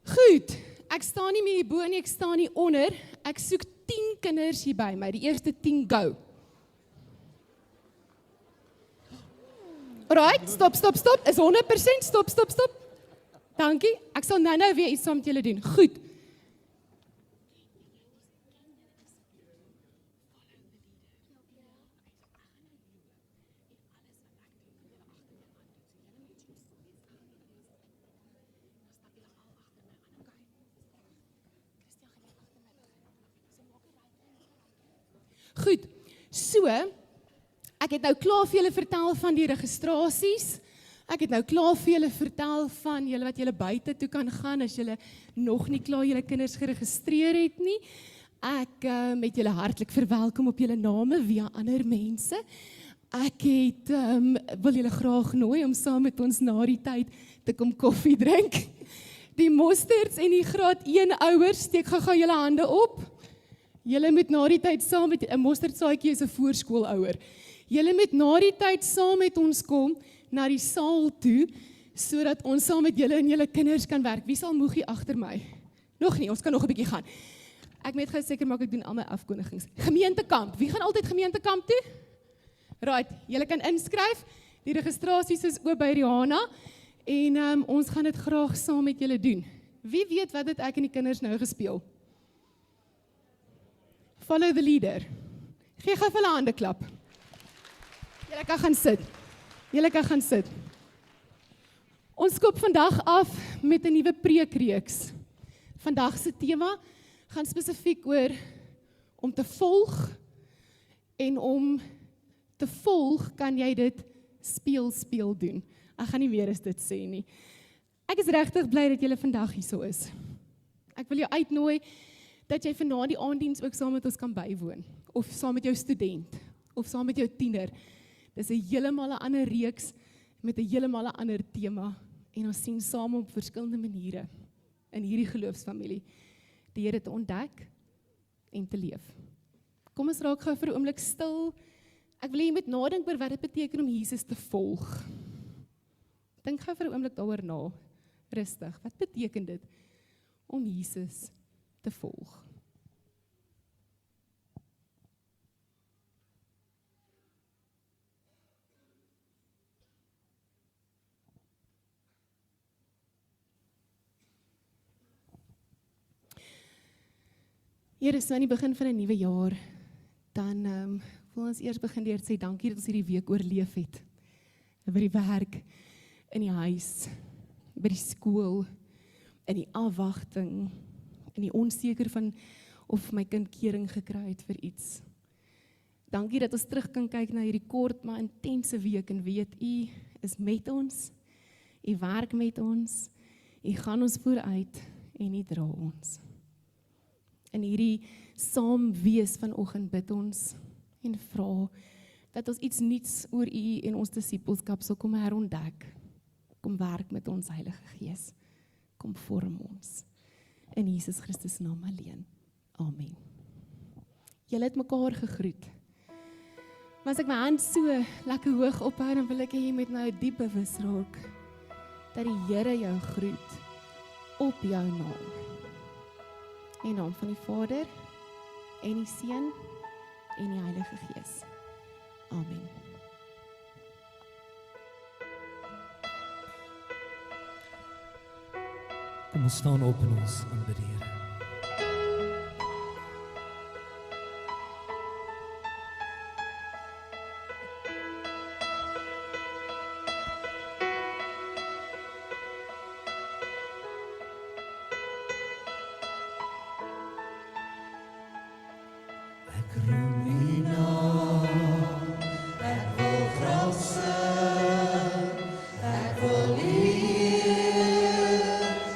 Goed, ek staan nie meer hierbo nie, ek staan hier onder. Ek soek 10 kinders hier by my, die eerste 10 go. Alright, stop, is 100%, stop. Dankie, ek sal nou weer iets saam met julle doen. Goed. Goed, so, ek het nou klaar vir julle vertel van die registrasies, ek het nou klaar vir julle vertel van julle wat julle buite toe kan gaan, as julle nog nie klaar julle kinders geregistreer het nie. Ek het julle hartlik verwelkom op julle name via ander mense. Ek het, wil julle graag nooi om saam met ons na die tyd te kom koffie drink. Die Mosterds en die graad 1 ouers, steek gou julle hande op. Julle moet na die tyd saam met, 'n mosterdsaadjie is 'n voorskoolouer. Julle moet na die tyd saam met ons kom, na die saal toe, sodat ons saam met julle en julle kinders kan werk. Wie sal moeg hier agter my? Nog nie, ons kan nog 'n bietjie gaan. Ek moet gou seker maak ek doen al my afkondigings. Gemeentekamp, wie gaan altyd gemeentekamp toe? Right, julle kan inskryf, die registrasies is oop by Rihanna, en ons gaan dit graag saam met julle doen. Wie weet wat het ek en die kinders nou gespeel? Follow the leader. Gee gou vir hulle hande klap. Julle kan gaan sit. Ons skop vandag af met 'n nuwe preekreeks. Vandag se tema gaan spesifiek oor om te volg, en om te volg kan jy dit speel doen. Ek gaan nie meer as dit sê nie. Ek is regtig bly dat julle vandag hierso is. Ek wil jou uitnooi dat jy vanaand die aanddiens ook saam met ons kan bywoon, of saam met jou student, of saam met jou tiener. Dis 'n heeltemal 'n ander reeks, met 'n heeltemal 'n ander tema, en ons sien saam op verskillende maniere, in hierdie geloofsfamilie, die Here te ontdek, en te leef. Kom ons raak gou vir 'n oomblik stil. Ek wil hê jy moet nadink oor wat dit beteken om Jesus te volg. Dink gou vir 'n oomblik daaroor na, rustig, wat beteken dit, om Jesus te volg? Here, so aan die begin van 'n nuwe jaar, dan wil ons eers begin deur te sê dankie dat ons hierdie week oorleef het. By die werk, in die huis, by die skool, in die afwagting, in die onseker van of my kind kering gekry het vir iets. Dankie dat ons terug kan kyk na hierdie kort maar intense week en weet, U is met ons, U werk met ons, U gaan ons vooruit en U dra ons. In hierdie saam wees vanoggend bid ons en vra dat ons iets nuuts oor U en ons disippelskap sal kom herontdek. Kom werk met ons Heilige Gees. Kom vorm ons. In Jesus Christus naam alleen. Amen. Julle het mekaar gegroet. Maar as ek my hand so lekker hoog ophou, dan wil ek hê jy moet nou diep bewus raak dat die Here jou groet op jou naam. In naam van die Vader en die Seun en die Heilige Gees. Amen. Kom ons staan op en ons aanbid die Here. Ek wil eer, U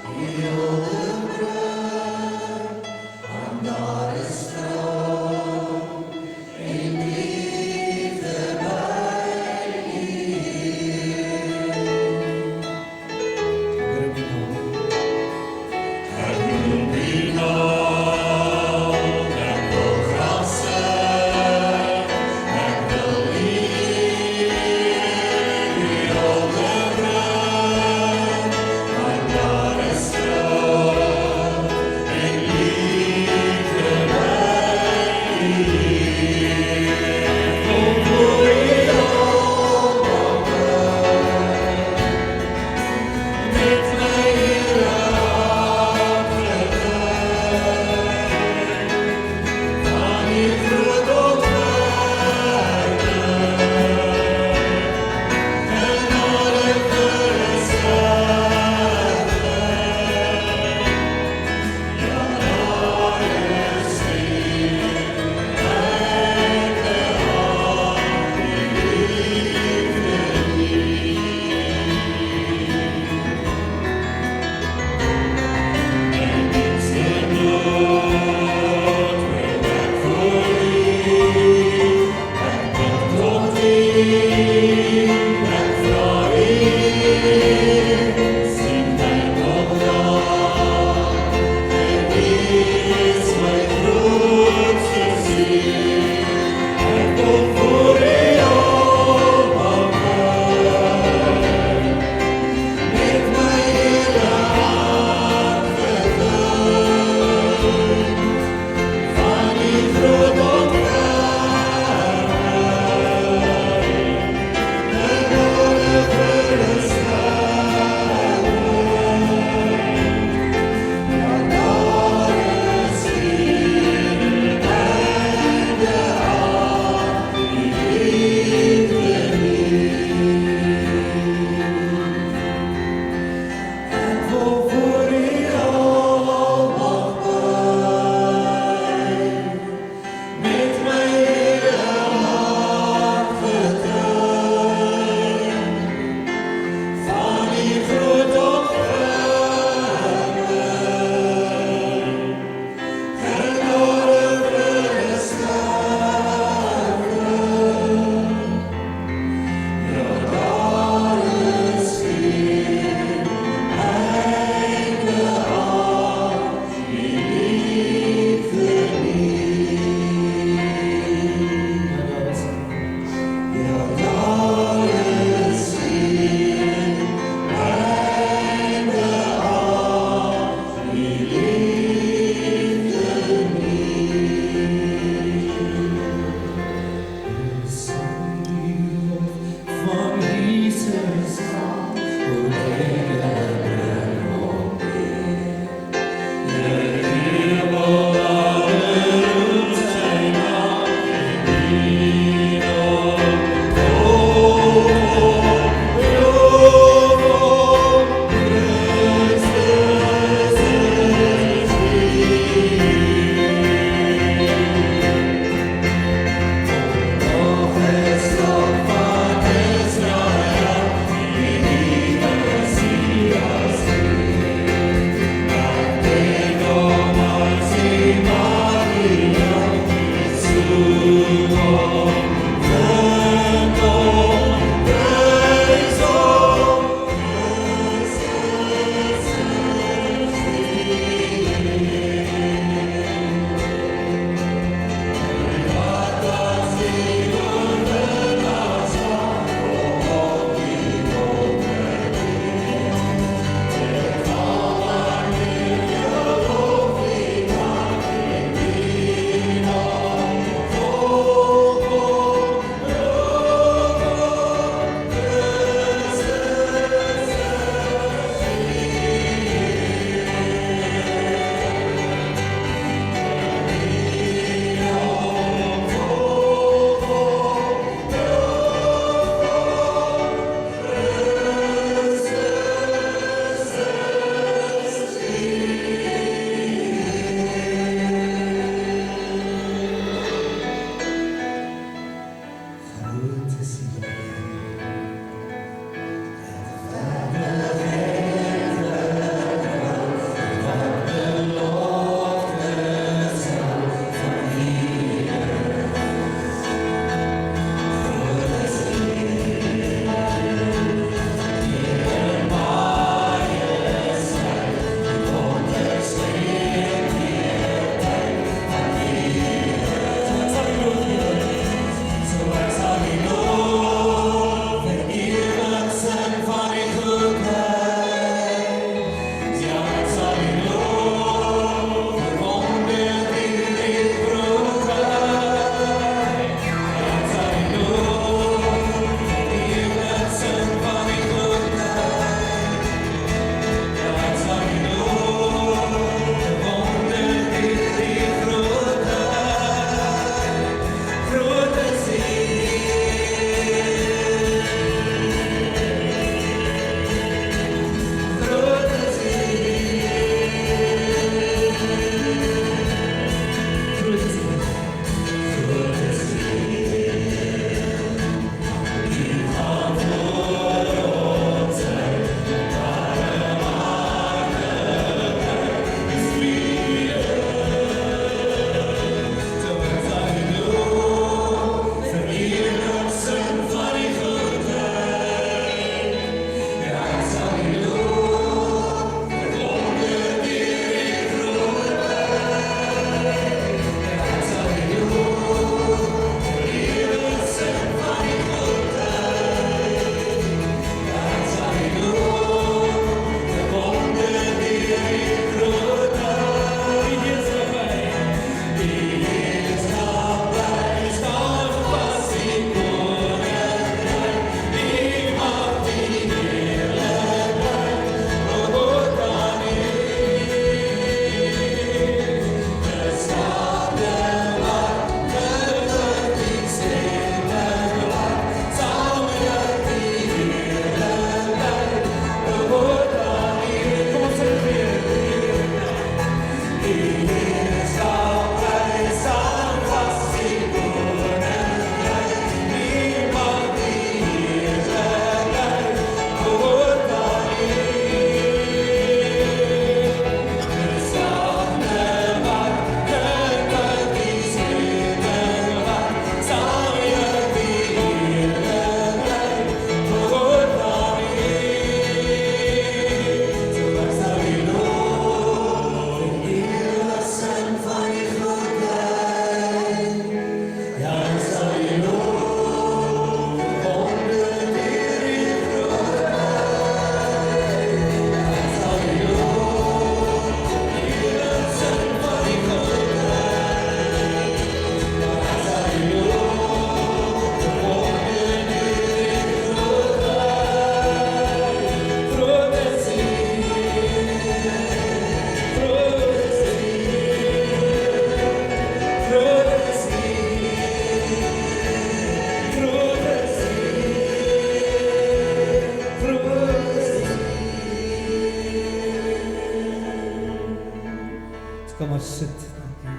Kom maar sit, dankie.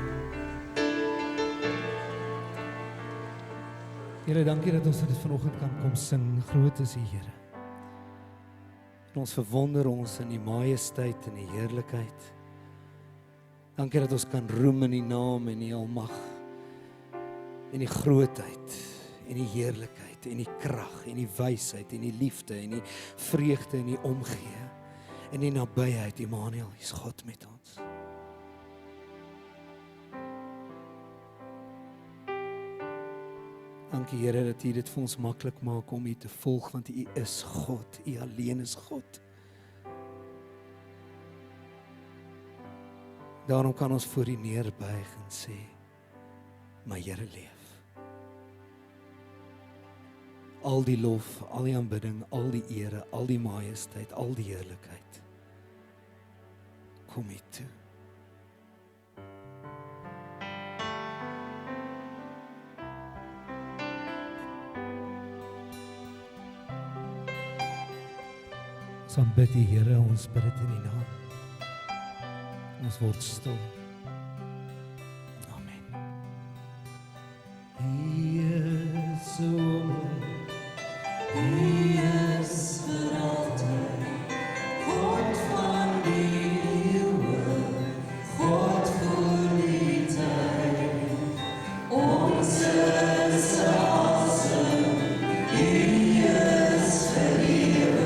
Here, dankie dat ons dit vanoggend kan kom sing. Groot is U, Here. En ons verwonder ons in die majesteit en die heerlikheid. Dankie dat ons kan roem in die naam en die almag en die grootheid en die heerlikheid en die krag en die wysheid en die liefde en die vreugde en die omgee en die nabyheid. Immanuel, U is God met ons. Dankie Here dat U dit vir ons maklik maak om U te volg, want U is God, U alleen is God. Daarom kan ons voor U neerbuig en sê, my Here leef. Al die lof, al die aanbidding, al die ere, al die majesteit, al die heerlikheid, kom U toe. Ons aanbid die Here, ons bid dit in die naam. Ons word stil. Amen. Hy is so mooi. Hy is vir altyd. God van die eeuwe, God voor die tyd. Ons is awesome. Hy is verhewe.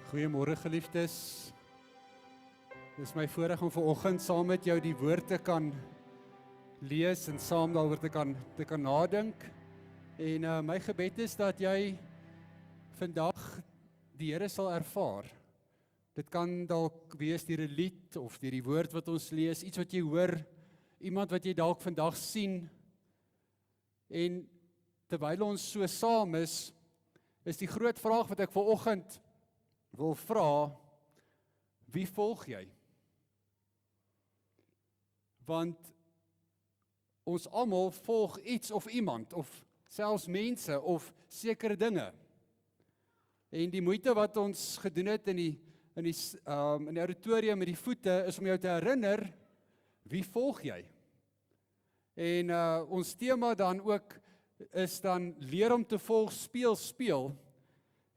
Goeiemôre geliefdes. Dit is my voorreg om vanoggend saam met jou die woord te kan lees en saam daaroor te kan nadink. En my gebed is dat jy vandag die Here sal ervaar. Dit kan dalk wees deur 'n lied of deur die woord wat ons lees, iets wat jy hoor, iemand wat jy dalk vandag sien. En terwyl ons so saam is die groot vraag wat ek vanoggend wil vra, wie volg jy? Want ons almal volg iets of iemand, of selfs mense, of sekere dinge. En die moeite wat ons gedoen het in die auditorium met die voete, is om jou te herinner, wie volg jy? En ons tema dan ook is dan leer om te volg, speel.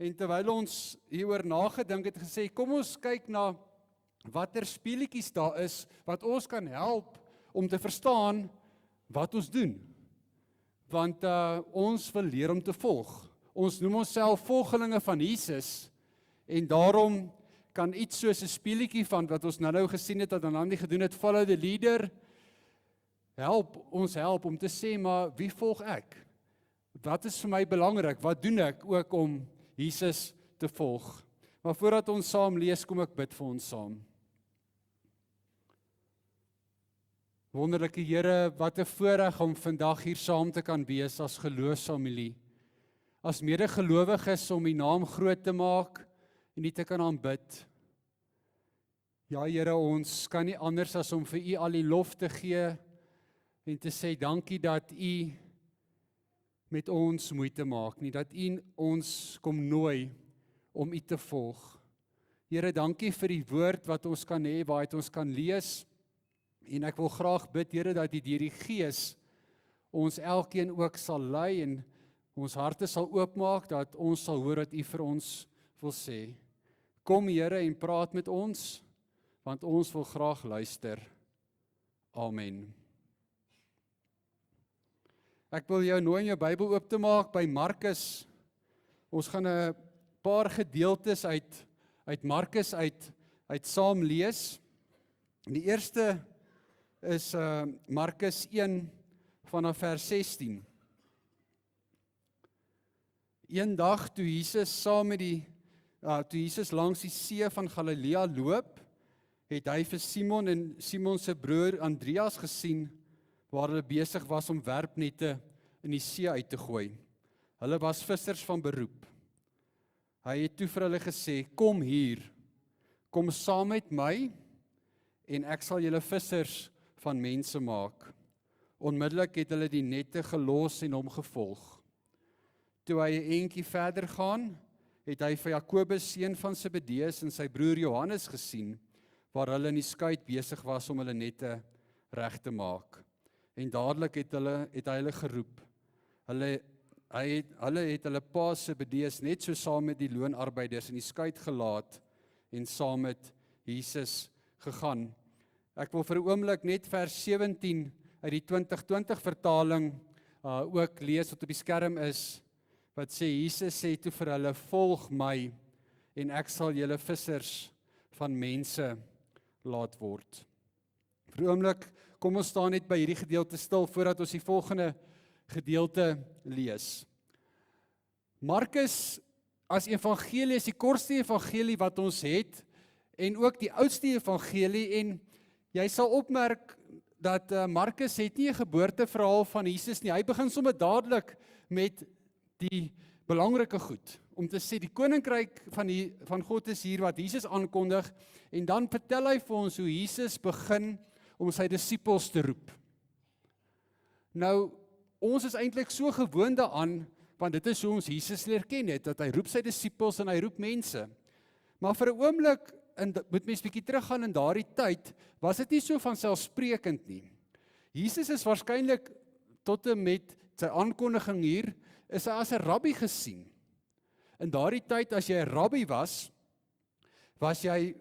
En terwyl ons hieroor nagedink het, gesê, kom ons kyk na watter speletjies daar is, wat ons kan help om te verstaan wat ons doen. Want ons wil leer om te volg. Ons noem onsself volgelinge van Jesus, en daarom kan iets soos 'n speletjie van wat ons nou gesien het, dat Anandi gedoen het, follow the leader, ons help om te sê, maar wie volg ek? Wat is vir my belangrik? Wat doen ek ook om Jesus te volg? Maar voordat ons saam lees, kom ek bid vir ons saam. Wonderlike Here, wat 'n voorreg om vandag hier saam te kan wees as geloofsfamilie, as medegelowiges om U naam groot te maak en U te kan aanbid. Ja Here, ons kan nie anders as om vir U al die lof te gee en te sê dankie dat U met ons moeite maak nie, dat U ons kom nooi om U te volg. Here, dankie vir die woord wat ons kan hê, waaruit ons kan lees, en ek wil graag bid, Here, dat U deur die Gees ons elkeen ook sal lei en ons harte sal oopmaak, dat ons sal hoor wat U vir ons wil sê. Kom Here en praat met ons, want ons wil graag luister. Amen. Ek wil jou nooi om jou Bybel oop te maak by Markus. Ons gaan 'n paar gedeeltes uit Markus uit saam lees. En die eerste is Markus 1 vanaf vers 16. Een dag toe Jesus langs die see van Galilea loop, het hy vir Simon en Simon se broer Andreas gesien, waar hulle besig was om werpnette in die see uit te gooi. Hulle was vissers van beroep. Hy het toe vir hulle gesê, kom hier, kom saam met my, en ek sal julle vissers van mense maak. Onmiddellik het hulle die nette gelos en hom gevolg. Toe hy 'n entjie verder gaan, het hy vir Jakobus, seun van Zebedeus, en sy broer Johannes gesien, waar hulle in die skuit besig was om hulle nette reg te maak. En dadelik het hy hulle geroep. Hulle het hulle pa Zebedeus net so saam met die loonarbeiders in die skuit gelaat en saam met Jesus gegaan. Ek wil vir 'n oomblik net vers 17 uit die 2020 vertaling ook lees wat op die skerm is, wat sê, Jesus sê toe vir hulle, volg my en ek sal julle vissers van mense laat word. Vir 'n oomblik, kom ons staan net by hierdie gedeelte stil voordat ons die volgende gedeelte lees. Markus as evangelie is die kortste evangelie wat ons het en ook die oudste evangelie, en jy sal opmerk dat Markus het nie 'n geboorteverhaal van Jesus nie. Hy begin sommer dadelik met die belangrike goed, om te sê die koninkryk van God is hier wat Jesus aankondig, en dan vertel hy vir ons hoe Jesus begin om sy disippels te roep. Nou, ons is eintlik so gewoond daaraan, want dit is hoe ons Jesus leer ken het, dat hy roep sy disippels en hy roep mense. Maar vir 'n oomblik, en moet mens bietjie teruggaan in daardie tyd, was dit nie so vanselfsprekend nie. Jesus is waarskynlik tot en met sy aankondiging hier, is hy as 'n rabbi gesien. In daardie tyd, as jy 'n rabbi was jy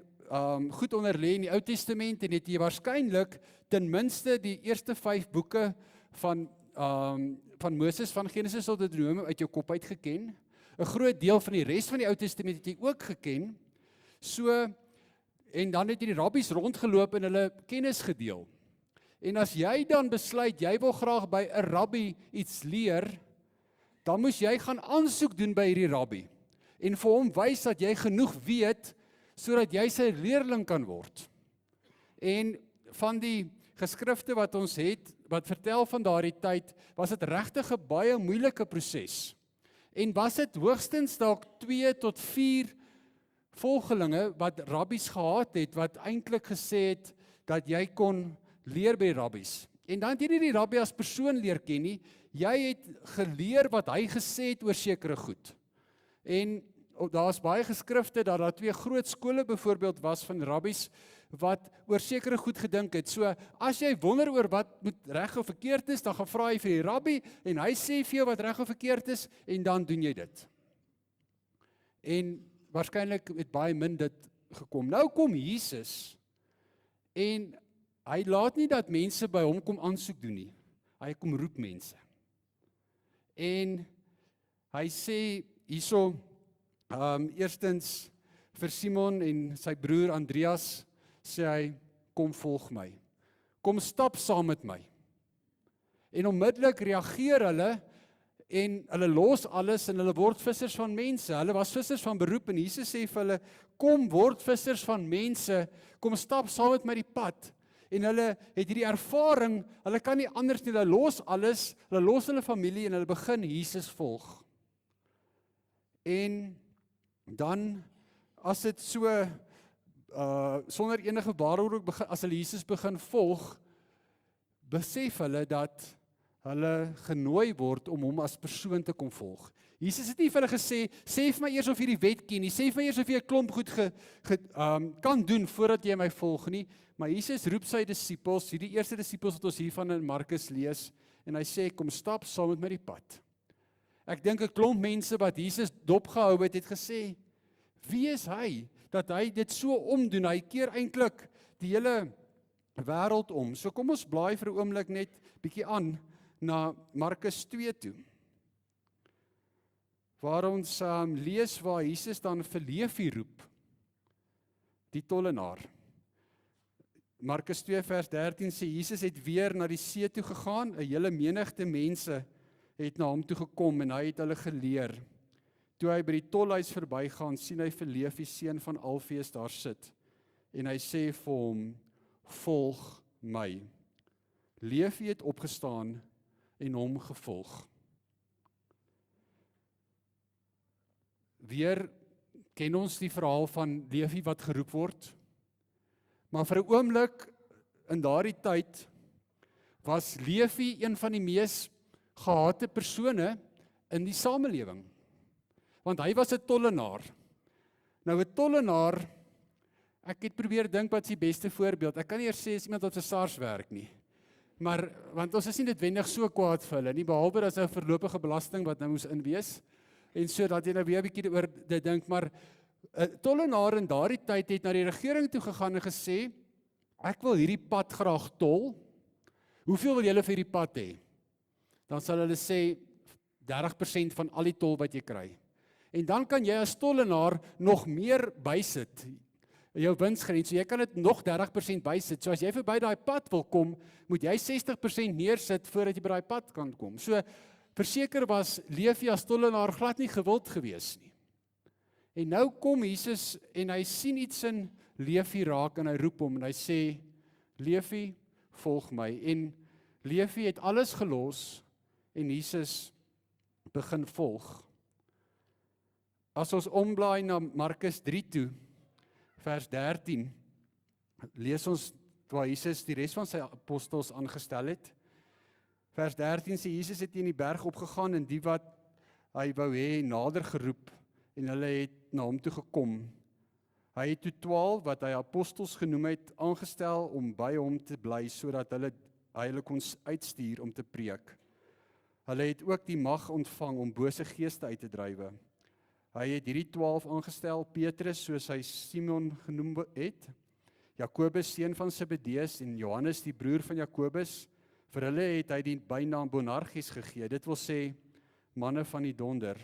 goed onderlê in die Ou Testament, en het jy waarskynlik ten minste die eerste 5 boeke van Moses, van Genesis tot Deuteronomium uit jou kop uit geken. 'n Groot deel van die res van die Ou Testament het jy ook geken. So, en dan het jy die rabbies rondgeloop en hulle kennis gedeel. En as jy dan besluit, jy wil graag by 'n rabbi iets leer, dan moes jy gaan aansoek doen by hierdie rabbi. En vir hom wys dat jy genoeg weet, sodat jy sy leerling kan word. En van die geskrifte wat ons het, wat vertel van daardie tyd, was dit regtig 'n baie moeilike proses. En was dit hoogstens dalk 2 tot 4 volgelinge wat rabbies gehad het, wat eintlik gesê het, dat jy kon leer by rabbies. En dan het jy nie die rabbi as persoon leer ken nie, jy het geleer wat hy gesê het oor sekere goed. En daar's baie geskrifte dat daar 2 groot skole byvoorbeeld was van rabbies wat oor sekere goed gedink het. So as jy wonder oor wat moet reg of verkeerd is, dan gaan vra jy vir die rabbi en hy sê vir jou wat reg of verkeerd is en dan doen jy dit. En waarskynlik het baie min dit gekom. Nou kom Jesus en hy laat nie dat mense by hom kom aansoek doen nie. Hy kom roep mense. En hy sê hierso eerstens vir Simon en sy broer Andreas sê hy, kom volg my. Kom stap saam met my. En onmiddellik reageer hulle en hulle los alles en hulle word vissers van mense. Hulle was vissers van beroep en Jesus sê vir hulle, kom word vissers van mense, kom stap saam met my die pad. En hulle het hierdie ervaring, hulle kan nie anders nie, hulle los alles, hulle los hulle familie en hulle begin Jesus volg. En dan, as dit so, sonder enige waarborg begin, as hulle Jesus begin volg, besef hulle dat hulle genooi word om hom as persoon te kom volg. Jesus het nie vir hulle gesê, sê vir my eers of jy die wet ken nie, sê vir my eers of jy 'n klomp goed kan doen voordat jy my volg nie, maar Jesus roep sy disippels, hierdie eerste disippels wat ons hiervan in Markus lees, en hy sê, kom stap saam met my die pad. Ek dink 'n klomp mense wat Jesus dopgehou het gesê, wie is hy, dat hy dit so omdoen, hy keer eintlik die hele wêreld om. So kom ons blaai vir 'n oomblik net bietjie aan na Markus 2 toe. Waar ons lees waar Jesus dan vir Levi roep, die tollenaar. Markus 2 vers 13 sê, Jesus het weer na die see toe gegaan, 'n hele menigte mense het na hom toe gekom en hy het hulle geleer. Toe hy by die tolhuis verbygaan, sien hy vir Levi seun van Alfeus daar sit. En hy sê vir hom, volg my. Levi het opgestaan en hom gevolg. Weer ken ons die verhaal van Levi wat geroep word. Maar vir 'n oomblik in daardie tyd was Levi een van die mees gehate persone in die samelewing. Want hy was 'n tollenaar. Nou 'n tollenaar, ek het probeer dink wat is die beste voorbeeld. Ek kan nie eers sê is iemand wat vir SARS werk nie. Maar want ons is nie noodwendig so kwaad vir hulle nie, behalwe as 'n voorlopige belasting wat nou moes inwees. En so dat jy nou weer 'n bietjie oor dit dink, maar 'n tollenaar in daardie tyd het na die regering toe gegaan en gesê, ek wil hierdie pad graag tol. Hoeveel wil julle vir hierdie pad hê? Dan sal hulle sê 30% van al die tol wat jy kry. En dan kan jy as tollenaar nog meer bysit. Jou winsgrens, so jy kan dit nog 30% bysit. So as jy verby daai pad wil kom, moet jy 60% neersit voordat jy by daai pad kan kom. So verseker was Levi as tollenaar glad nie gewild gewees nie. En nou kom Jesus en hy sien iets in Levi raak en hy roep hom en hy sê, Levi, volg my. En Levi het alles gelos en Jesus begin volg. As ons omblaai na Markus 3 toe, vers 13, lees ons waar Jesus die res van sy apostels aangestel het. Vers 13 sê, Jesus het in die berg opgegaan en die wat hy wou hê nader geroep en hulle het na hom toe gekom. Hy het toe 12 wat hy apostels genoem het, aangestel om by hom te bly, sodat hy hulle kon uitstuur om te preek. Hulle het ook die mag ontvang om bose geeste uit te drywe. Hy het hierdie 12 aangestel, Petrus, soos hy Simon genoem het, Jakobus, seun van Zebedeus, en Johannes, die broer van Jakobus. Vir hulle het hy die bynaam Boanerges gegee, dit wil sê, manne van die donder.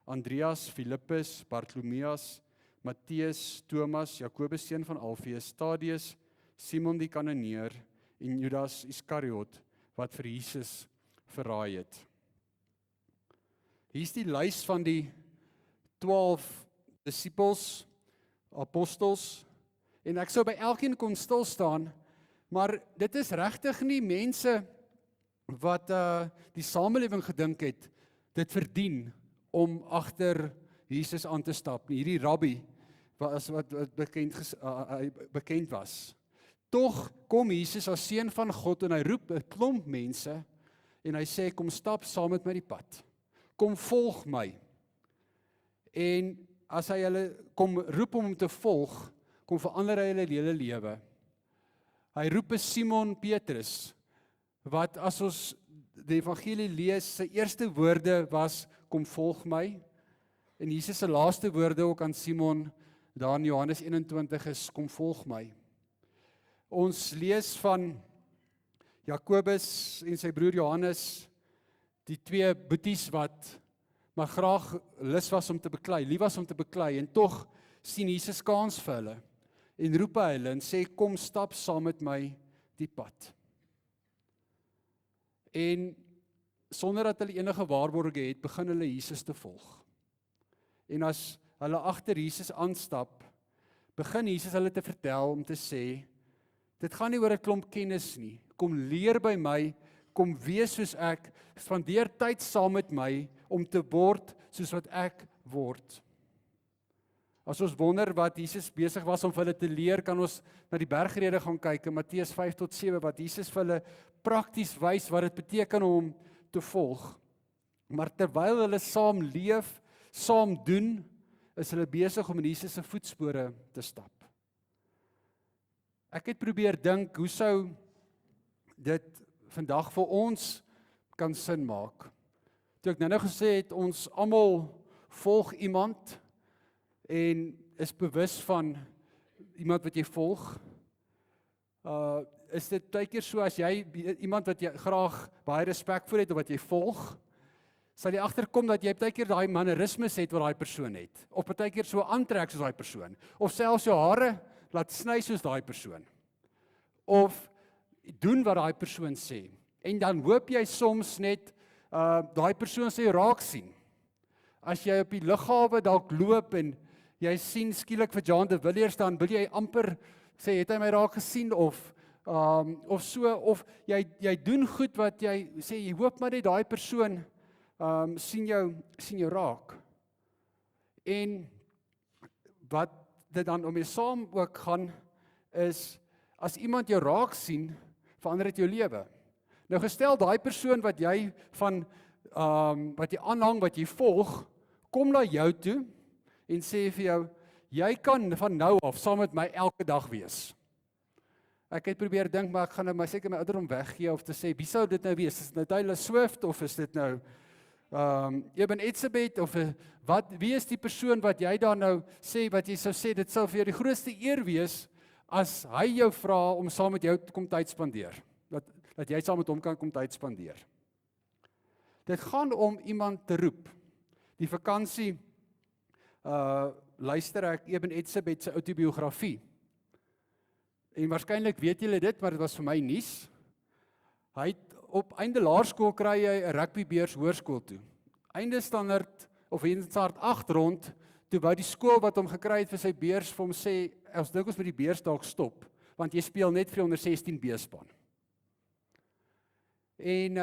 Andreas, Filippus, Bartolomeus, Matteus, Thomas, Jakobus, seun van Alfeus, Tadeus, Simon die Kananeer, en Judas Iskariot, wat vir Jesus verraai het. Hier is die lys van die 12 disippels, apostels, en ek sou by elkeen kon stil staan, maar dit is regtig nie mense wat die samelewing gedink het, dit verdien om agter Jesus aan te stap nie. Hierdie rabbi wat bekend was. Tog kom Jesus as seun van God en hy roep 'n klomp mense en hy sê, kom stap saam met my die pad. Kom volg my. En as hy hulle kom roep om te volg, kom verander hy hulle hele lewe. Hy roep 'n Simon Petrus, wat as ons die evangelie lees, sy eerste woorde was, kom volg my. En Jesus se laaste woorde ook aan Simon, daar in Johannes 21 is, kom volg my. Ons lees van Jakobus en sy broer Johannes, die twee boeties wat maar graag lus was om te beklei, lief was om te beklei, en tog sien Jesus kans vir hulle, en roep hy hulle en sê, kom stap saam met my die pad. En sonder dat hulle enige waarborge het, begin hulle Jesus te volg. En as hulle agter Jesus aanstap, begin Jesus hulle te vertel om te sê, dit gaan nie oor 'n klomp kennis nie, kom leer by my, kom wees soos ek, spandeer tyd saam met my, om te word soos wat ek word. As ons wonder wat Jesus besig was om vir hulle te leer, kan ons na die bergrede gaan kyk in Matteus 5-7, wat Jesus vir hulle prakties wys wat dit beteken om hom te volg. Maar terwyl hulle saam leef, saam doen, is hulle besig om in Jesus se voetspore te stap. Ek het probeer dink, hoe sou dit vandag vir ons kan sin maak? Toe ek nou gesê het, ons almal volg iemand en is bewus van iemand wat jy volg. Is dit baie keer so, as jy iemand wat jy graag baie respek vir het, of wat jy volg, sal jy agterkom dat jy baie keer daai mannerismes het wat daai persoon het, of baie keer so aantrek soos daai persoon, of selfs jou hare laat sny soos daai persoon, of doen wat daai persoon sê, en dan hoop jy soms net, daai persoon sê raak sien. As jy op die lughawe dalk loop en jy sien skielik vir John de Villiers, dan wil jy amper sê, het hy my raak gesien, of so, of jy doen goed wat jy sê, jy hoop maar net daai persoon sien jou raak. En wat dit dan om jy saam ook gaan, is, as iemand jou raak sien, verander dit jou lewe. Nou gestel, daai persoon wat jy van, wat jy aanhang, wat jy volg, kom na jou toe, en sê vir jou, jy kan van nou af saam met my elke dag wees. Ek het probeer dink, maar ek gaan nou maar seker my ouderdom weggee, of te sê, wie sou dit nou wees? Is dit nou Taylor Swift, of is dit nou Eben Etzebeth, of wie is die persoon wat jy dan nou sê, wat jy sou sê, dit sal vir jou die grootste eer wees, as hy jou vra om saam met jou te kom tyd spandeer, dat jy saam met hom kan kom tyd spandeer. Dit gaan om iemand te roep. Die vakansie, luister ek Eben Etzebeth se autobiografie, en waarskynlik weet julle dit, maar dit was vir my nuus. Hy het op einde laerskool kry hy 'n rugbybeurs hoërskool toe. Einde standaard of standaard 8 rond, toe wou die skool wat hom gekry het vir sy beurs vir hom sê, ons dink ons moet die beurs dalk stop, want jy speel net vir onder 16 B-span. En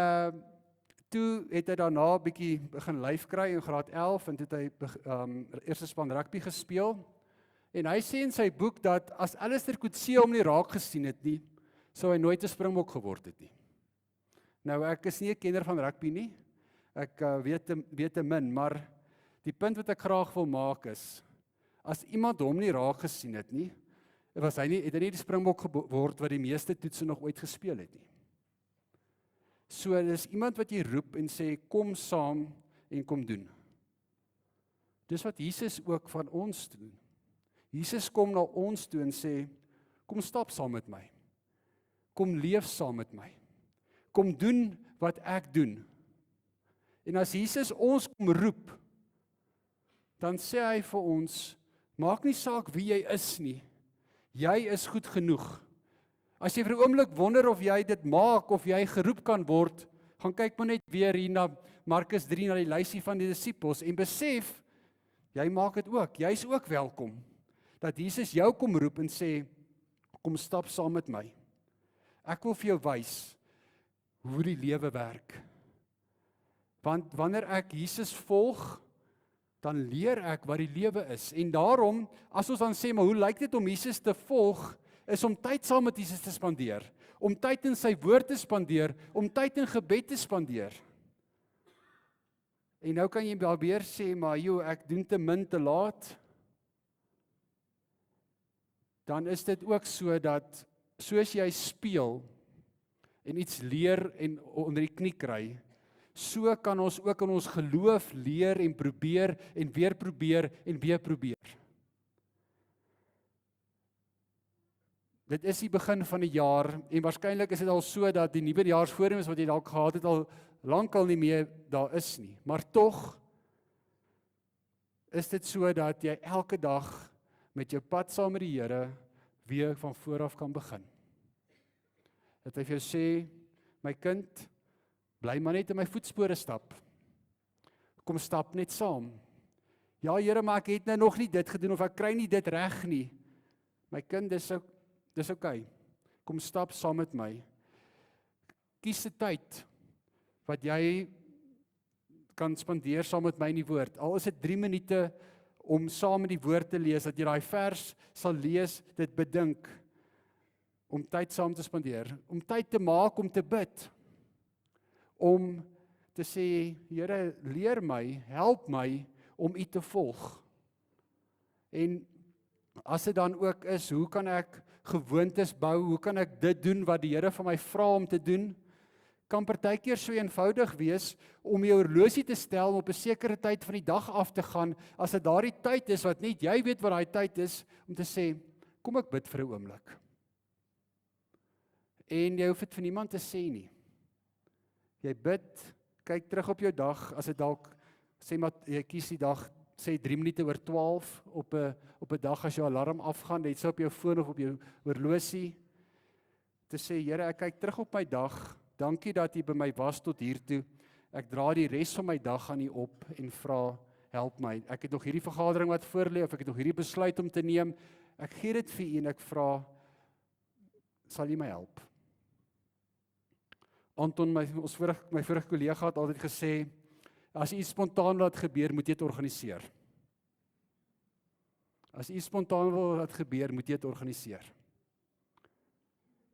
toe het hy daarna 'n bietjie begin lyf kry in graad 11 en toe het hy eerste span rugby gespeel. En hy sê in sy boek dat as Alistair Coetzee hom nie raak gesien het nie, sou hy nooit 'n Springbok geword het nie. Nou ek is nie 'n kenner van rugby nie. Ek weet te min, maar die punt wat ek graag wil maak is, as iemand hom nie raak gesien het nie, het hy nie die Springbok geword wat die meeste toetse nog ooit gespeel het nie. So dis iemand wat jy roep en sê, kom saam en kom doen. Dis wat Jesus ook van ons doen. Jesus kom na ons toe en sê, kom stap saam met my. Kom leef saam met my. Kom doen wat ek doen. En as Jesus ons kom roep, dan sê hy vir ons, maak nie saak wie jy is nie, jy is goed genoeg. As jy vir 'n oomblik wonder of jy dit maak, of jy geroep kan word, gaan kyk maar net weer hier na Markus 3, na die lysie van die disippels, en besef, jy maak dit ook, jy is ook welkom, dat Jesus jou kom roep en sê, kom stap saam met my. Ek wil vir jou wys, hoe die lewe werk. Want wanneer ek Jesus volg, dan leer ek wat die lewe is. En daarom, as ons dan sê, maar hoe lyk dit om Jesus te volg, is om tyd saam met Jesus te spandeer, om tyd in sy woord te spandeer, om tyd in gebed te spandeer. En nou kan jy weer sê, maar ek doen te min te laat. Dan is dit ook so dat, soos jy speel, en iets leer en onder die knie kry, so kan ons ook in ons geloof leer en probeer, en weer probeer, en weer probeer. Dit is die begin van die jaar, en waarskynlik is dit al so dat die nuwe jaarsvoornemens wat jy dalk gehad het al lankal nie meer daar is nie. Maar tog is dit so dat jy elke dag met jou pad saam met die Here weer van voor af kan begin. Dat hy vir jou sê, my kind, bly maar net in my voetspore stap. Kom stap net saam. Ja Here, maar ek het nou nog nie dit gedoen of ek kry nie dit reg nie. My kind, dis okay. Kom stap saam met my. Kies 'n tyd wat jy kan spandeer saam met my in die woord. Al is dit 3 minute om saam met die woord te lees, dat jy daai vers sal lees, dit bedink, om tyd saam te spandeer, om tyd te maak om te bid, om te sê, Here, leer my, help my om U te volg. En as dit dan ook is, hoe kan ek gewoontes bou, hoe kan ek dit doen wat die Here van my vra om te doen, kan partykeer so eenvoudig wees om jou horlosie te stel om op 'n sekere tyd van die dag af te gaan, as dit daardie tyd is wat net jy weet wat daai tyd is, om te sê, kom ek bid vir 'n oomblik. En jy hoef dit vir niemand te sê nie. Jy bid, kyk terug op jou dag, as dit dalk, sê maar, jy kies die dag, sê 3 minute oor 12, op 'n dag as jou alarm afgaan, dit sou op jou foon of op jou horlosie, te sê, Here, ek kyk terug op my dag, dankie dat U by my was tot hier toe, ek dra die res van my dag aan U op, en vra, help my, ek het nog hierdie vergadering wat voorlê, of ek het nog hierdie besluit om te neem, ek gee dit vir U, en ek vra, sal U my help? Anton, my vorige kollega het altyd gesê, as iets spontaan laat gebeur, moet jy dit organiseer. As iets spontaan wil laat gebeur, moet jy dit organiseer.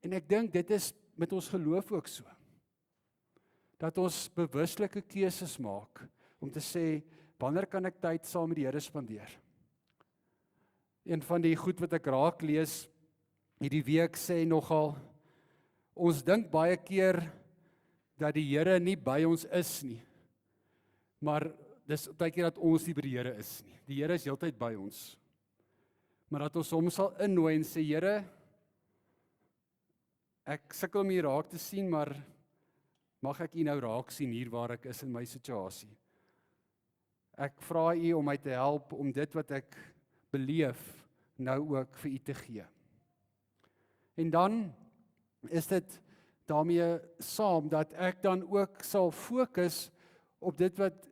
En ek dink, dit is met ons geloof ook so. Dat ons bewuslike keuses maak, om te sê, wanneer kan ek tyd saam met die Here spandeer? Een van die goed wat ek raak lees, hierdie week sê nogal, ons dink baie keer, dat die Here nie by ons is nie, maar dis baie keer dat ons nie by die Here is nie. Die Here is heeltyd by ons. Maar dat ons hom sal innooi en sê, Here, ek sukkel om U raak te sien, maar mag ek U nou raak sien hier waar ek is in my situasie. Ek vra U om my te help om dit wat ek beleef nou ook vir U te gee. En dan is dit daarmee saam dat ek dan ook sal fokus op dit wat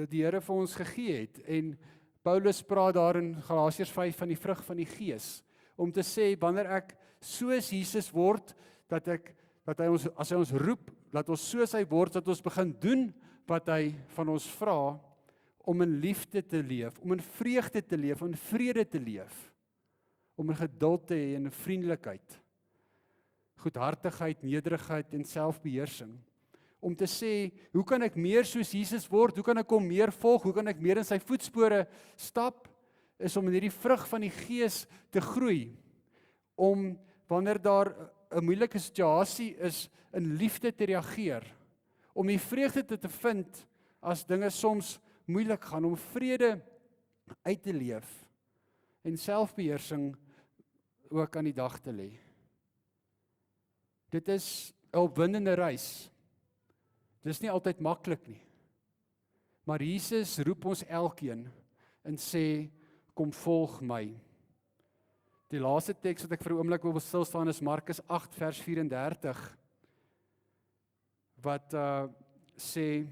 die Here vir ons gegee het. En Paulus praat daar in Galasiërs 5 van die vrug van die Gees, om te sê, wanneer ek soos Jesus word, dat hy ons, as hy ons roep, dat ons soos hy word, dat ons begin doen wat hy van ons vra, om in liefde te leef, om in vreugde te leef, om in vrede te leef, om in geduld te hê, en vriendelikheid, goedhartigheid, nederigheid en selfbeheersing, om te sê, hoe kan ek meer soos Jesus word, hoe kan ek hom meer volg, hoe kan ek meer in sy voetspore stap, is om in hierdie vrug van die Gees te groei, om wanneer daar 'n moeilike situasie is, in liefde te reageer, om die vreugde te vind, as dinge soms moeilik gaan, om vrede uit te leef, en selfbeheersing ook aan die dag te lê. Dit is 'n opwindende reis. Dit is nie altyd maklik nie. Maar Jesus roep ons elkeen en sê, kom volg my. Die laaste teks wat ek vir 'n oomblik wil stil staan is Markus 8 vers 34, wat sê,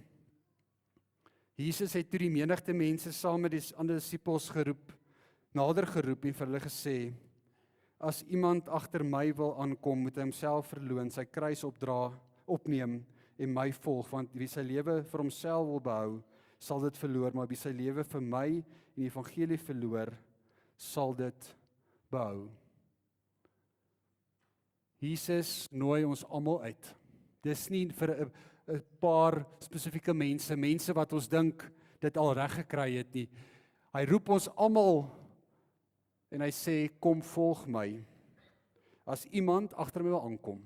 Jesus het toe die menigte mense saam met die ander disippels nader geroep en vir hulle gesê, as iemand agter my wil aankom, moet hy homself verloon, sy kruis opneem en my volg, want wie sy lewe vir homself wil behou, sal dit verloor, maar wie sy lewe vir my en die evangelie verloor, sal dit behou. Jesus nooi ons almal uit. Dis nie vir 'n paar spesifieke mense wat ons dink dit al reg gekry het nie. Hy roep ons almal en hy sê, kom volg my. As iemand agter my wil aankom,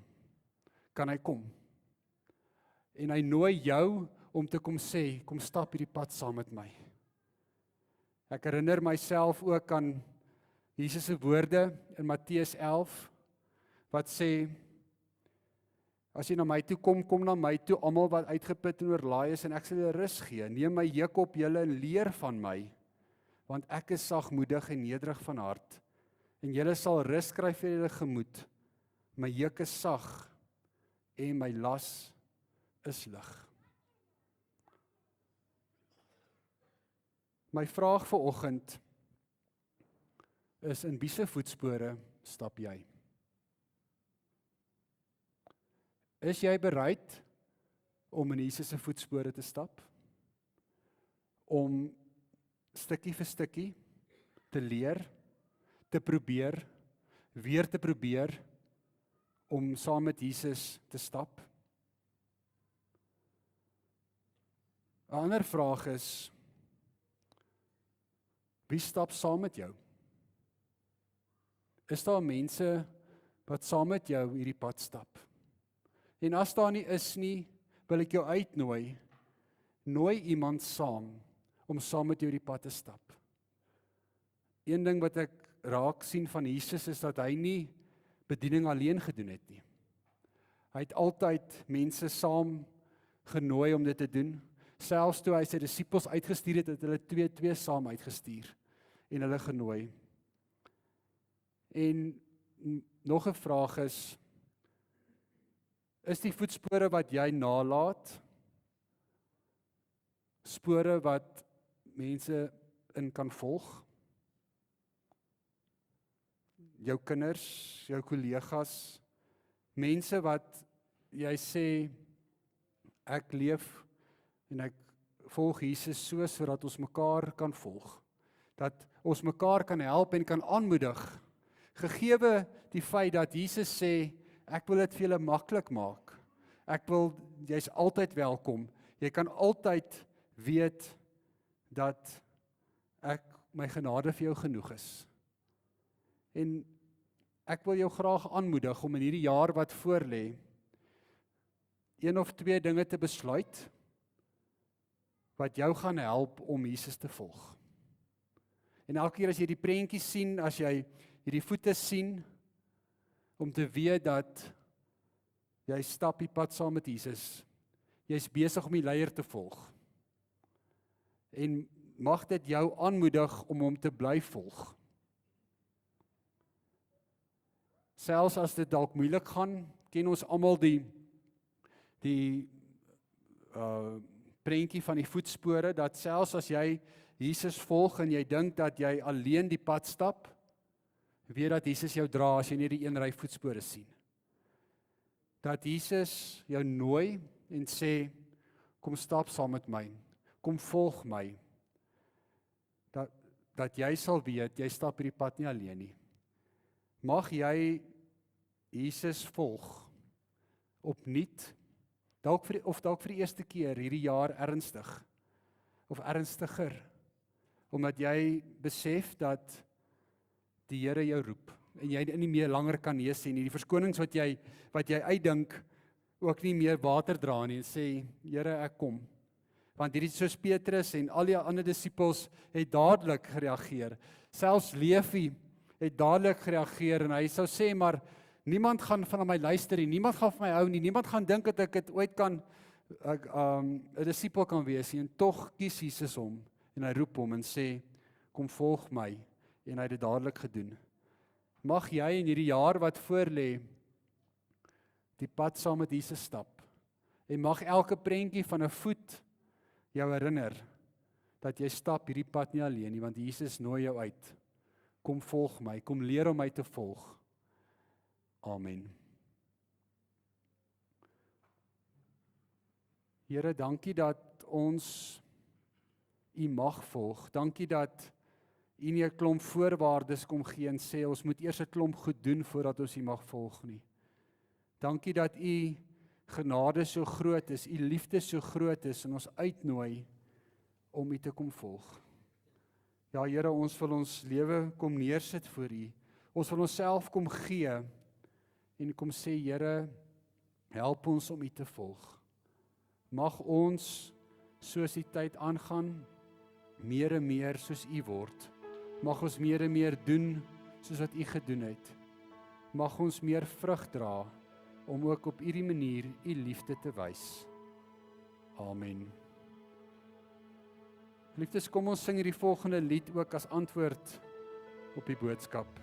kan hy kom. En hy nooi jou om te kom sê, kom stap hierdie pad saam met my. Ek herinner myself ook aan Jesus se woorde in Matteus 11, wat sê, as jy na my toe kom, kom na my toe, almal wat uitgeput en oorlaai is, en ek sal julle rus gee. Neem my juk op julle en leer van my, want ek is sagmoedig en nederig van hart, en julle sal rus kry vir julle gemoed. My juk is sag en my las is lig. My vraag vir oggend is, in wie se voetspore stap jy? Is jy bereid om in Jesus se voetspore te stap? Om stukkie vir stukkie te leer, te probeer, weer te probeer, om saam met Jesus te stap? 'n Ander vraag is, wie stap saam met jou? Is daar mense wat saam met jou hierdie pad stap? En as daar nie is nie, wil ek jou uitnooi, nooi iemand saam, om saam met jou hierdie pad te stap. Een ding wat ek raak sien van Jesus is dat hy nie bediening alleen gedoen het nie. Hy het altyd mense saam genooi om dit te doen. Selfs toe hy sy disippels uitgestuur het, het hulle 2 saam uitgestuur en hulle genooi. En nog 'n vraag is die voetspore wat jy nalaat, spore wat mense in kan volg? Jou kinders, jou kollegas, mense wat jy sê, ek leef en ek volg Jesus sodat ons mekaar kan volg. Dat ons mekaar kan help en kan aanmoedig. Gegeewe die feit dat Jesus sê, ek wil dit vir julle maklik maak. Jy's altyd welkom. Jy kan altyd weet dat my genade vir jou genoeg is. En ek wil jou graag aanmoedig om in hierdie jaar wat voorlê, 1 of 2 dinge te besluit, wat jou gaan help om Jesus te volg. En elke keer as jy die prentjie sien, as jy hierdie voete sien, om te weet dat jy stap die pad saam met Jesus, jy's besig om die leier te volg. En mag dit jou aanmoedig om hom te bly volg. Selfs as dit dalk moeilik gaan, ken ons almal die prentjie van die voetspore, dat selfs as jy Jesus volg en jy dink dat jy alleen die pad stap, weet dat Jesus jou dra as jy net die een ry voetspore sien. Dat Jesus jou nooi en sê, kom stap saam met my, kom volg my. Dat jy sal weet, jy stap hierdie pad nie alleen nie. Mag jy Jesus volg, opnuut, dalk vir die eerste keer hierdie jaar ernstig, of ernstiger, omdat jy besef dat die Here jou roep, en jy nie meer langer kan nee sê nie, die verskonings wat jy uitdink, ook nie meer water dra nie, en sê, Here, ek kom. Want hierdie soos Petrus en al die ander disippels het dadelik gereageer. Selfs Levi het dadelik gereageer, en hy sou sê, maar niemand gaan van my luister nie, niemand gaan van my hou nie, niemand gaan dink dat ek dit ooit kan 'n disipel kan wees nie, en tog kies Jesus hom, en hy roep hom en sê, kom volg my, en hy het dit dadelik gedoen. Mag jy in hierdie jaar wat voorlê, die pad saam met Jesus stap, en mag elke prentjie van 'n voet jou herinner, dat jy stap hierdie pad nie alleen nie, want Jesus nooi jou uit, kom volg my, kom leer om my te volg. Amen. Here, dankie dat ons U mag volg. Dankie dat U nie 'n klomp voorwaardes kom gee en sê, ons moet eers 'n klomp goed doen voordat ons U mag volg nie. Dankie dat U genade so groot is, U liefde so groot is en ons uitnooi om U te kom volg. Ja Here, ons wil ons lewe kom neersit voor U. Ons wil onsself kom gee en kom sê, Here, help ons om U te volg. Mag ons, soos die tyd aangaan, meer en meer soos U word. Mag ons meer en meer doen soos wat U gedoen het. Mag ons meer vrug dra om ook op hierdie manier U liefde te wys. Amen. Liefdes, kom ons sing hierdie volgende lied ook as antwoord op die boodskap.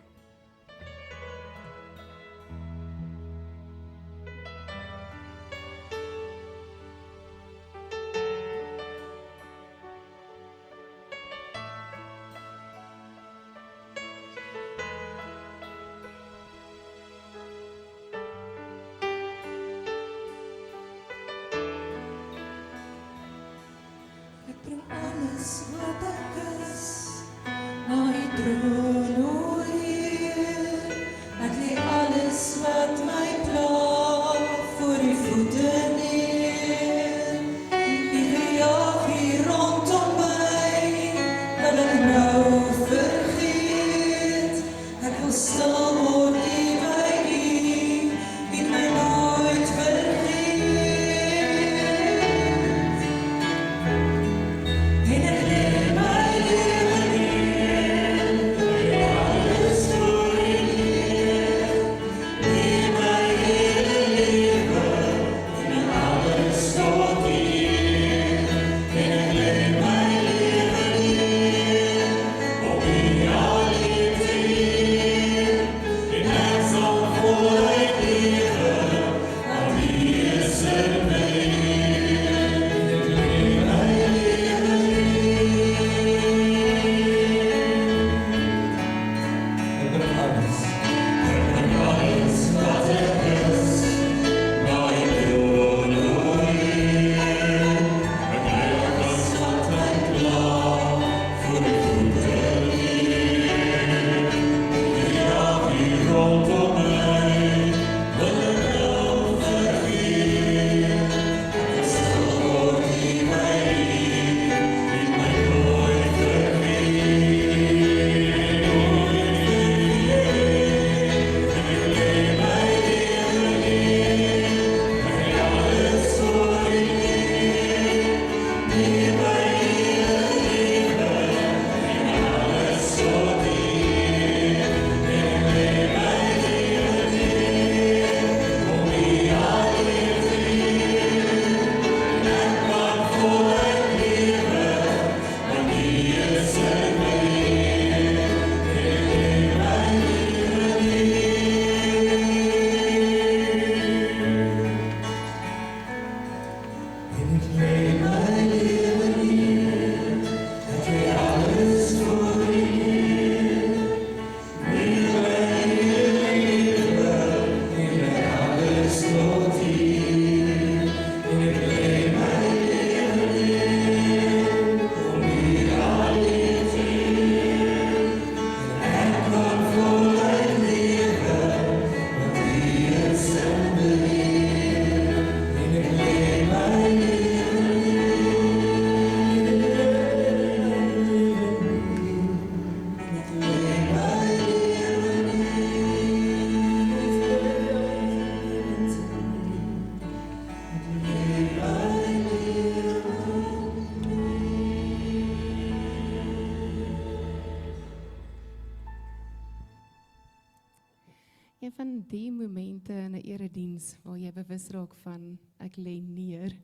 Een van die momente in 'n erediens waar jy bewus raak van ek lê neer,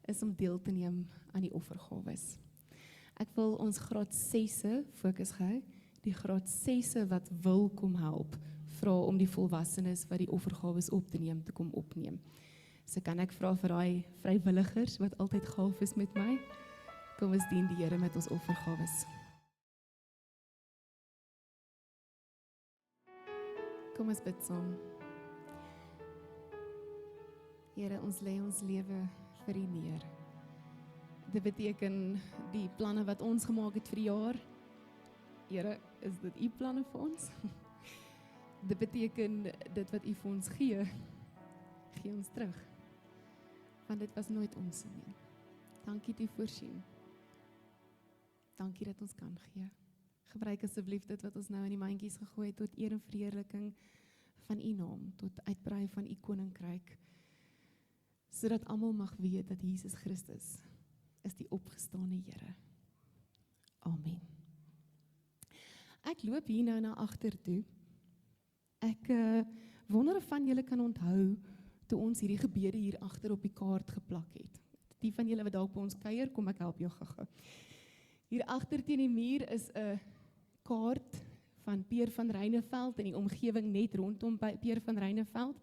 is om deel te neem aan die offergawes. Ek wil ons graad 6 fokus hou, die graad 6 wat wil kom help, vra om die volwassenes wat die offergawes op te neem, te kom opneem. So kan ek vra vir daai vrywilligers wat altyd gaaf is met my, kom ons dien die Here met ons offergawes. Kom ons bid saam. Here, ons lê ons lewe vir U neer. Dit beteken die planne wat ons gemaak het vir die jaar. Here, is dit U planne vir ons? Dit beteken dit wat U vir ons gee ons terug. want dit was nooit ons nie. Dankie dat U voorsien. Dankie dat ons kan gee. Gebruik asseblief dit wat ons nou in die mandjies gegooi het, tot eer en verheerliking van U naam, tot uitbrei van U koninkryk, sodat almal mag weet dat Jesus Christus is die opgestane Here. Amen. Ek loop hier nou na agter toe. Ek wonder of van julle kan onthou toe ons hierdie gebede hier agter op die kaart geplak het. Die van julle wat dalk by ons kuier, kom ek help jou gou-gou. Hier agter teen die muur is 'n kaart van Peer van Reineveld en die omgewing net rondom by Peer van Reineveld.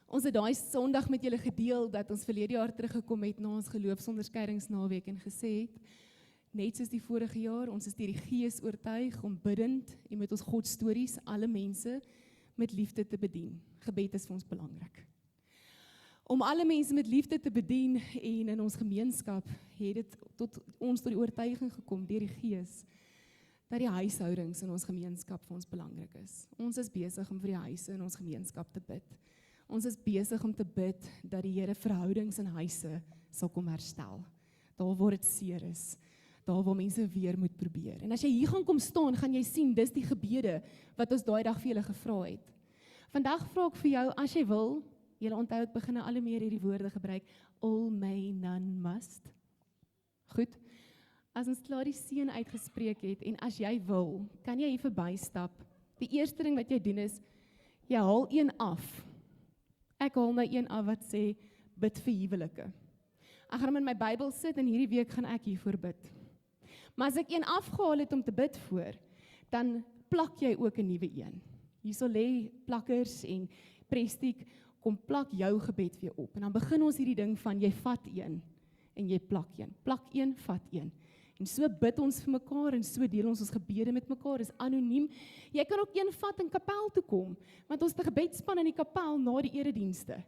Ons het daai Sondag met julle gedeel dat ons verlede jaar teruggekom het na ons geloofsonderskeidingsnaweek en gesê het, net soos die vorige jaar, ons is deur die Gees oortuig om bidend en met ons God stories alle mense met liefde te bedien. Gebed is vir ons belangrik. Om alle mense met liefde te bedien en in ons gemeenskap het dit tot die oortuiging gekom deur die Gees dat die huishoudings in ons gemeenskap vir ons belangrik is. Ons is besig om vir die huise in ons gemeenskap te bid. Ons is besig om te bid dat die Here verhoudings in huise sal kom herstel. Daar waar dit seer is, daar waar mense weer moet probeer. En as jy hier gaan kom staan, gaan jy sien, dis die gebede wat ons daai dag vir julle gevra het. Vandag vra ek vir jou, as jy wil, julle onthou ek begin al meer hierdie woorde gebruik, all may, none must. Goed, as ons klaar die seën uitgespreek het, en as jy wil, kan jy hier verbystap. Die eerste ding wat jy doen is, jy haal een af. Ek haal nou een af wat sê, bid vir huwelike. Ek gaan hom in my Bybel sit en hierdie week gaan ek hiervoor bid. Maar as ek een afgehaal het om te bid voor, dan plak jy ook 'n nuwe een. Hierso lê plakkers en prestiek, kom plak jou gebed weer op. En dan begin ons hierdie ding van, jy vat een en jy plak een. Plak een, vat een. En so bid ons vir mekaar en so deel ons gebede met mekaar, is anoniem. Jy kan ook een vat in kapel toe kom, want ons het 'n gebedsspan in die kapel na die eredienste.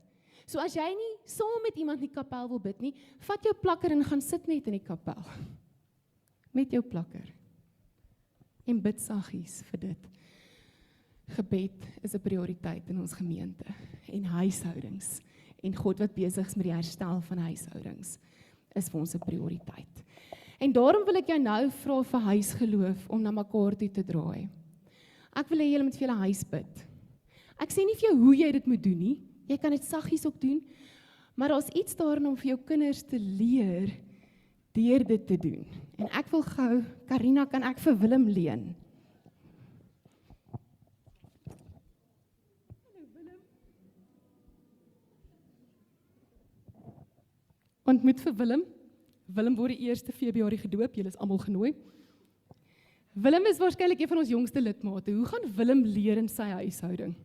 So as jy nie saam met iemand in die kapel wil bid nie, vat jou plakker en gaan sit net in die kapel. Met jou plakker. En bid saggies vir dit. Gebed is 'n prioriteit in ons gemeente en huishoudings. En God wat besig is met die herstel van huishoudings, is vir ons 'n prioriteit. En daarom wil ek jou nou vra vir huisgeloof om na mekaar toe te draai. Ek wil hê julle moet vir julle huis bid. Ek sê nie vir jou hoe jy dit moet doen nie. Jy kan dit saggies ook doen, maar daar's iets daarin om vir jou kinders te leer deur dit te doen. En ek wil gou, Karina, kan ek vir Willem leen? Ontmoet vir Willem. Willem word die 1 Februarie gedoop, julle is almal genooi. Willem is waarskynlik een van ons jongste lidmate. Hoe gaan Willem leer in sy huishouding?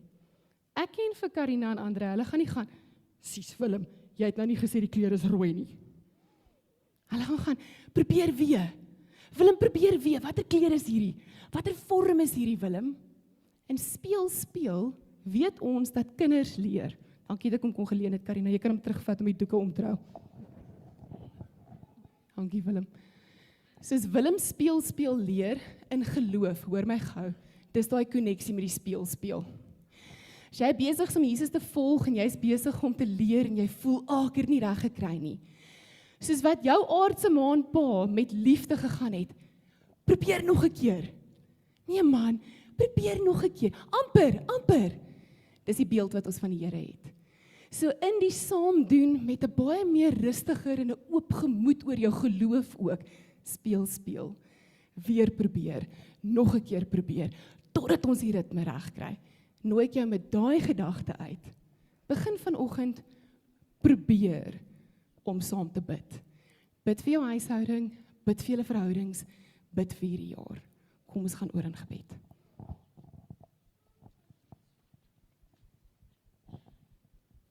Ek ken vir Karina en Andre, hulle gaan nie gaan, sies Willem, jy het nou nie gesê die kleur is rooi nie. Hulle gaan, probeer weer. Willem, probeer weer, watter kleur is hierdie? Watter vorm is hierdie, Willem? En speel, weet ons dat kinders leer. Dankie dat ek hom kon geleen het, Karina, jy kan hom terugvat om die doeke om te hou. Dankie Willem. Soos Willem speel leer in geloof, hoor my gou, dis daai koneksie met die speel. As jy besig is om Jesus te volg en jy is besig om te leer en jy voel, ek het nie reg gekry nie. Soos wat jou aardse ma en pa met liefde gegaan het, probeer nog 'n keer. Nee man, probeer nog 'n keer. Amper. Dis die beeld wat ons van die Here het. So in die saam doen met 'n baie meer rustiger en 'n oop gemoed oor jou geloof ook, speel. Weer probeer, nog 'n keer probeer, totdat ons die ritme reg kry. Nooi ek jou met daai gedagte uit. Begin vanoggend probeer om saam te bid. Bid vir jou huishouding, bid vir julle verhoudings, bid vir hierdie jaar. Kom ons gaan oor in gebed.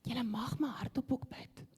Julle mag maar hardop ook bid.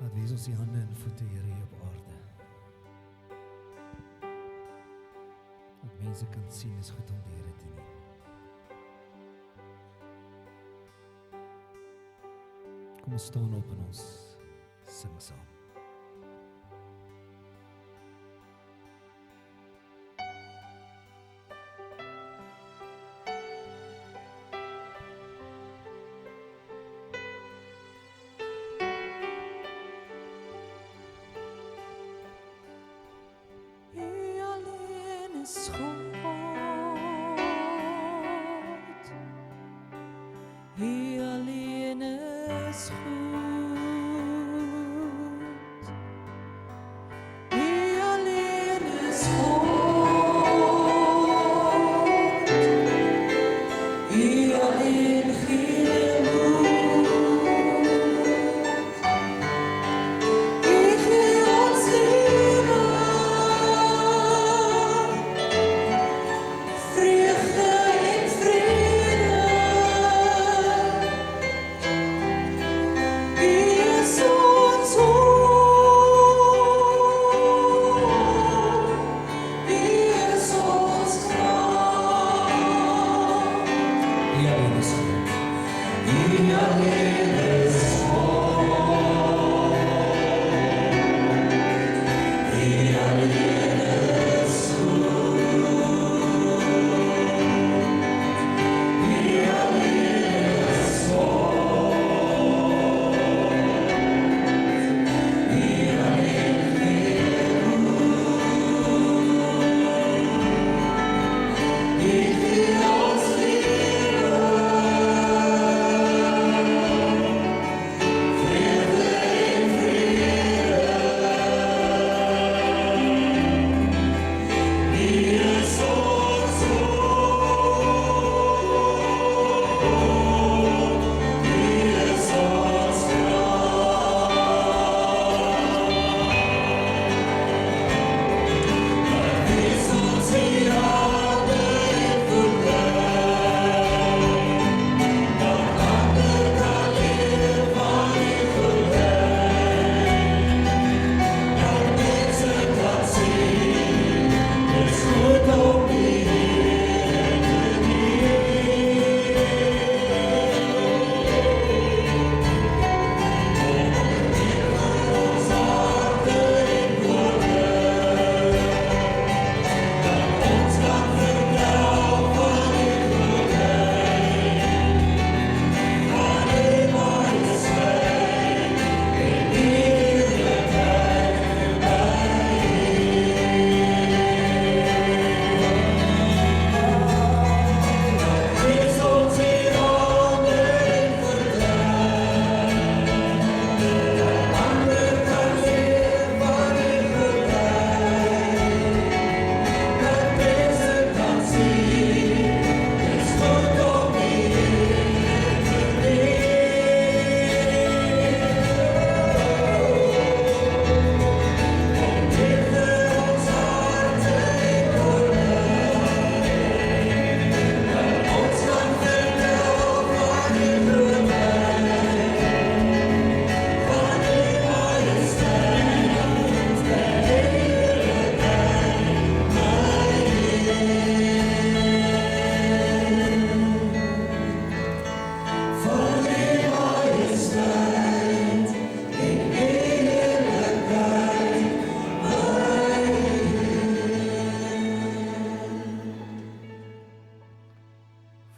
Wat wees ons die hande en voete, Here, hier op aarde. Dat mense kan sien, is goed om die Here te dien. Kom ons staan op en ons sing saam.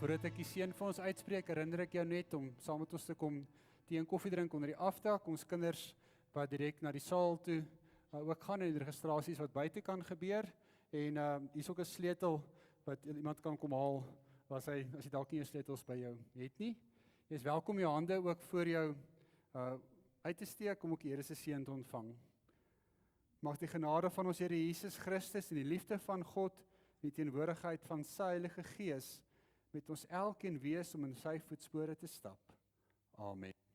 Voordat ek die seën vir ons uitspreek, herinner ek jou net om saam met ons te kom tee en koffie drink onder die afdak. Ons kinders wat direk na die saal toe ook gaan en die registrasies wat buite kan gebeur. En hier is ook 'n sleutel wat iemand kan kom haal as jy dalk nie jou sleutels by jou het nie. Jy is welkom jou hande ook voor jou uit te steek om ook die Here se seën te ontvang. Mag die genade van ons Here Jesus Christus en die liefde van God en die teenwoordigheid van sy Heilige Gees met ons elkeen wees om in sy voetspore te stap. Amen.